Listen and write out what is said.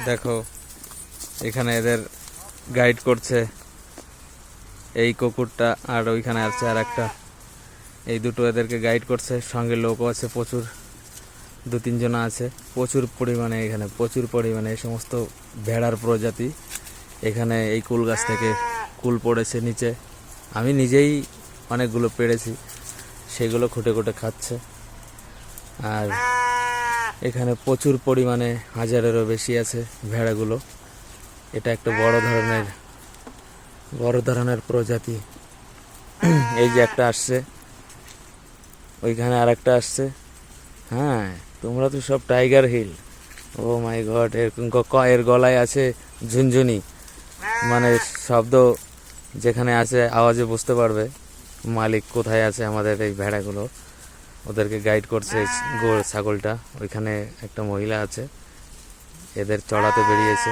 দেখো এখানে এদের গাইড করছে এই কুকুরটা, আর ওইখানে আছে আর একটা। এই দুটো এদেরকে গাইড করছে, সঙ্গে লোকও আছে প্রচুর, 2-3 জন আছে। প্রচুর পরিমাণে এখানে প্রচুর পরিমাণে এই সমস্ত ভেড়ার প্রজাতি। এখানে এই কুল গাছ থেকে কুল পড়েছে নিচে, আমি নিজেই অনেকগুলো পেড়েছি, সেগুলো খুঁটে খুঁটে খাচ্ছে। আর এখানে প্রচুর পরিমাণে 1000-এরও বেশি আছে ভেড়াগুলো। এটা একটা বড় ধরনের প্রজাতি। এই যে একটা আসছে, ওইখানে আর একটা আসছে। হ্যাঁ, তোমরা তো সব টাইগার হিল। ও মাই গড, এর গলায় আছে ঝুনঝুনি, মানে শব্দ যেখানে আছে আওয়াজে বুঝতে পারবে মালিক কোথায় আছে। আমাদের এই ভেড়াগুলো ওদেরকে গাইড করছে ছাগলটা। ওইখানে একটা মহিলা আছে, এদের চড়াতে বেরিয়েছে।